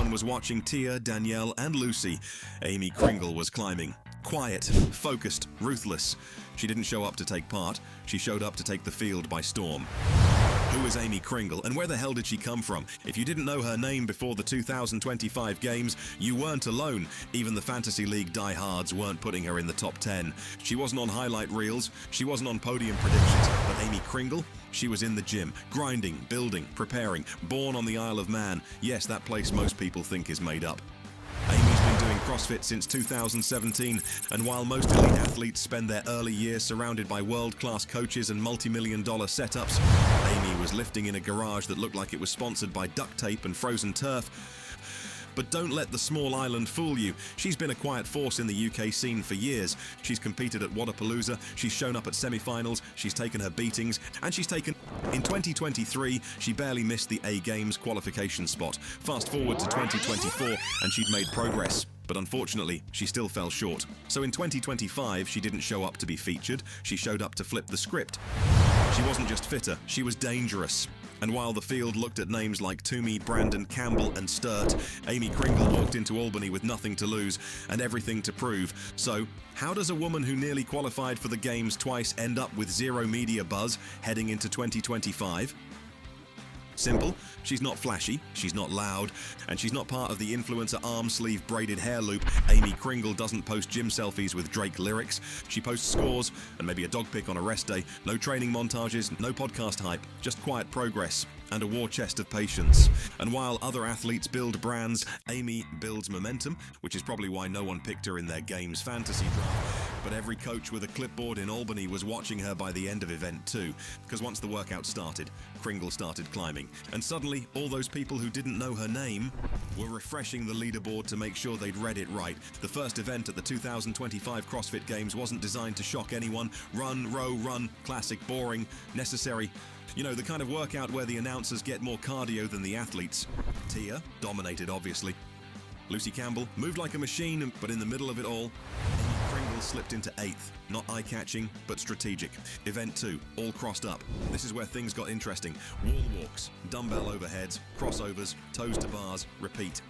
everyone was watching Tia, Danielle, and Lucy, Aimee Cringle was climbing. Quiet, focused, ruthless. She didn't show up to take part, she showed up to take the field by storm. Who is Aimee Cringle, and where the hell did she come from? If you didn't know her name before the 2025 games, you weren't alone. Even the Fantasy League diehards weren't putting her in the top 10. She wasn't on highlight reels, she wasn't on podium predictions, but Aimee Cringle, she was in the gym, grinding, building, preparing, born on the Isle of Man. Yes, that place most people think is made up. Aimee's been doing CrossFit since 2017, and while most elite athletes spend their early years surrounded by world-class coaches and multi-million-dollar setups, Aimee was lifting in a garage that looked like it was sponsored by duct tape and frozen turf. But don't let the small island fool you. She's been a quiet force in the UK scene for years. She's competed at Wadapalooza, she's shown up at semi-finals, she's taken her beatings, and she's taken... In 2023, she barely missed the A-Games qualification spot. Fast forward to 2024, and she'd made progress. But unfortunately, she still fell short. So in 2025, she didn't show up to be featured, she showed up to flip the script. She wasn't just fitter, she was dangerous. And while the field looked at names like Toomey, Brandon, Campbell and Sturt, Aimee Cringle walked into Albany with nothing to lose and everything to prove. So, how does a woman who nearly qualified for the games twice end up with zero media buzz heading into 2025? Simple, she's not flashy, she's not loud, and she's not part of the influencer arm sleeve braided hair loop. Aimee Cringle doesn't post gym selfies with Drake lyrics. She posts scores and maybe a dog pic on a rest day. No training montages, no podcast hype, just quiet progress and a war chest of patience. And while other athletes build brands, Aimee builds momentum, which is probably why no one picked her in their games fantasy draft. But every coach with a clipboard in Albany was watching her by the end of event 2, because once the workout started, Cringle started climbing. And suddenly, all those people who didn't know her name were refreshing the leaderboard to make sure they'd read it right. The first event at the 2025 CrossFit Games wasn't designed to shock anyone. Run, row, run, classic, boring, necessary. You know, the kind of workout where the announcers get more cardio than the athletes. Tia dominated, obviously. Lucy Campbell moved like a machine, but in the middle of it all, Aimee Cringle slipped into 8th. Not eye-catching, but strategic. Event 2, all crossed up. This is where things got interesting. Wall walks, dumbbell overheads, crossovers, toes to bars, repeat.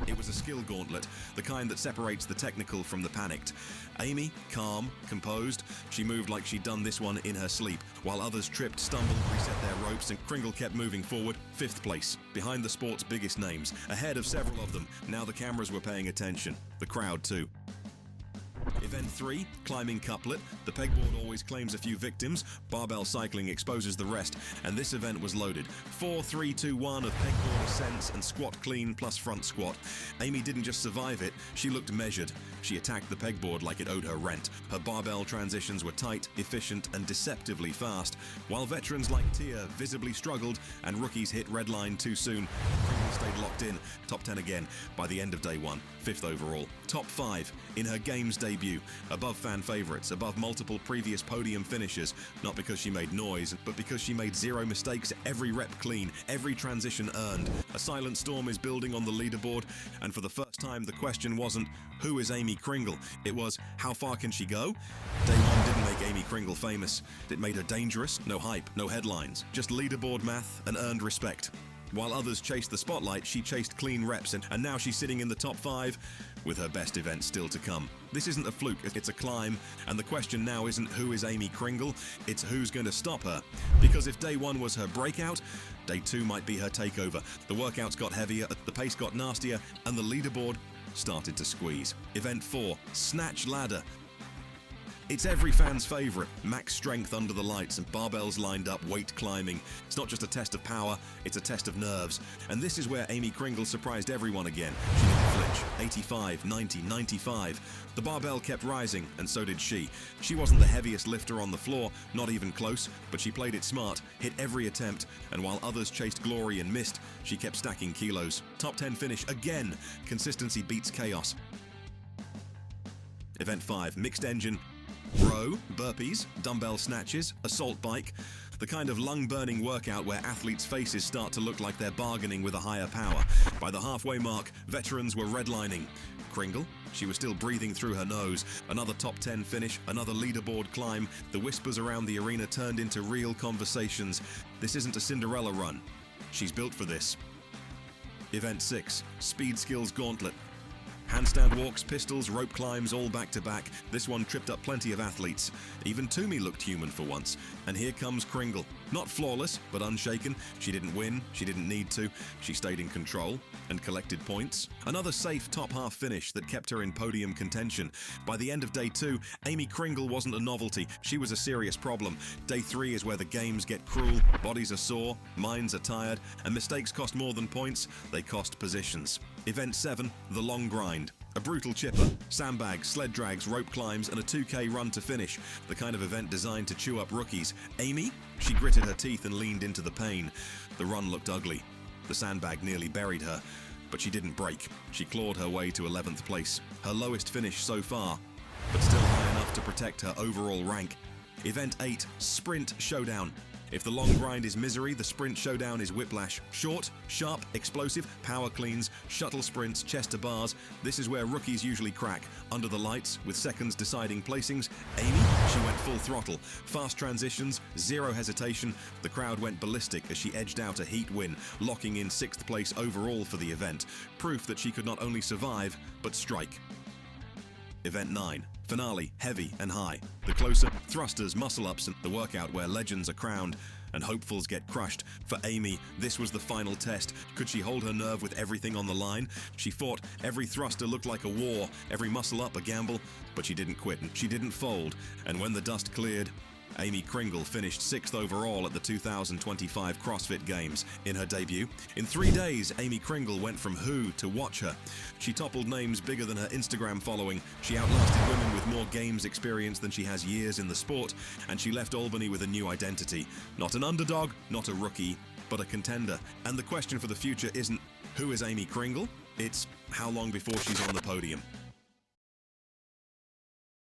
It was a skill gauntlet, the kind that separates the technical from the panicked. Aimee, calm, composed, she moved like she'd done this one in her sleep, while others tripped, stumbled, reset their ropes, and Cringle kept moving forward. 5th place, behind the sport's biggest names, ahead of several of them. Now the cameras were paying attention, the crowd too. Event 3, climbing couplet. The pegboard always claims a few victims. Barbell cycling exposes the rest, and this event was loaded. 4, 3, 2, 1 of pegboard ascents and squat clean plus front squat. Aimee didn't just survive it, she looked measured. She attacked the pegboard like it owed her rent. Her barbell transitions were tight, efficient, and deceptively fast. While veterans like Tia visibly struggled and rookies hit redline too soon, Cringle stayed locked in. Top 10 again by the end of day 1, 5th overall. Top 5 in her games debut, above fan favorites, above multiple previous podium finishers, not because she made noise, but because she made 0 mistakes, every rep clean, every transition earned. A silent storm is building on the leaderboard, and for the first time the question wasn't, who is Aimee Cringle? It was, how far can she go? Day 1 didn't make Aimee Cringle famous. It made her dangerous, no hype, no headlines, just leaderboard math and earned respect. While others chased the spotlight, she chased clean reps, and now she's sitting in the top 5 with her best event still to come. This isn't a fluke, it's a climb, and the question now isn't who is Aimee Cringle, it's who's going to stop her. Because if day 1 was her breakout, day 2 might be her takeover. The workouts got heavier, the pace got nastier, and the leaderboard started to squeeze. Event 4, snatch ladder. It's every fan's favorite. Max strength under the lights and barbells lined up, weight climbing. It's not just a test of power, it's a test of nerves. And this is where Aimee Cringle surprised everyone again. She didn't flinch. 85, 90, 95. The barbell kept rising, and so did she. She wasn't the heaviest lifter on the floor, not even close, but she played it smart, hit every attempt, and while others chased glory and missed, she kept stacking kilos. Top 10 finish again. Consistency beats chaos. Event 5, mixed engine. Row, burpees, dumbbell snatches, assault bike, the kind of lung-burning workout where athletes' faces start to look like they're bargaining with a higher power. By the halfway mark, veterans were redlining. Cringle, she was still breathing through her nose. Another top 10 finish, another leaderboard climb. The whispers around the arena turned into real conversations. This isn't a Cinderella run. She's built for this. Event 6, Speed Skills Gauntlet. Handstand walks, pistols, rope climbs, all back to back. This one tripped up plenty of athletes. Even Toomey looked human for once. And here comes Cringle. Not flawless, but unshaken. She didn't win, she didn't need to. She stayed in control and collected points. Another safe top half finish that kept her in podium contention. By the end of day 2, Aimee Cringle wasn't a novelty. She was a serious problem. Day 3 is where the games get cruel. Bodies are sore, minds are tired, and mistakes cost more than points. They cost positions. Event 7, the long grind. A brutal chipper, sandbags, sled drags, rope climbs, and a 2K run to finish. The kind of event designed to chew up rookies. Aimee? She gritted her teeth and leaned into the pain. The run looked ugly. The sandbag nearly buried her, but she didn't break. She clawed her way to 11th place, her lowest finish so far, but still high enough to protect her overall rank. Event 8, Sprint Showdown. If the long grind is misery, the sprint showdown is whiplash. Short, sharp, explosive, power cleans, shuttle sprints, chest to bars. This is where rookies usually crack. Under the lights, with seconds deciding placings, Aimee, she went full throttle. Fast transitions, zero hesitation. The crowd went ballistic as she edged out a heat win, locking in 6th place overall for the event. Proof that she could not only survive, but strike. Event 9, finale, heavy and high. The closer, thrusters, muscle-ups, and the workout where legends are crowned and hopefuls get crushed. For Aimee, this was the final test. Could she hold her nerve with everything on the line? She fought. Every thruster looked like a war, every muscle-up a gamble, but she didn't quit, and she didn't fold. And when the dust cleared, Aimee Cringle finished 6th overall at the 2025 CrossFit Games. In her debut, in 3 days, Aimee Cringle went from who to watch her. She toppled names bigger than her Instagram following. She outlasted women with more games experience than she has years in the sport, and she left Albany with a new identity. Not an underdog, not a rookie, but a contender. And the question for the future isn't, who is Aimee Cringle? It's, how long before she's on the podium?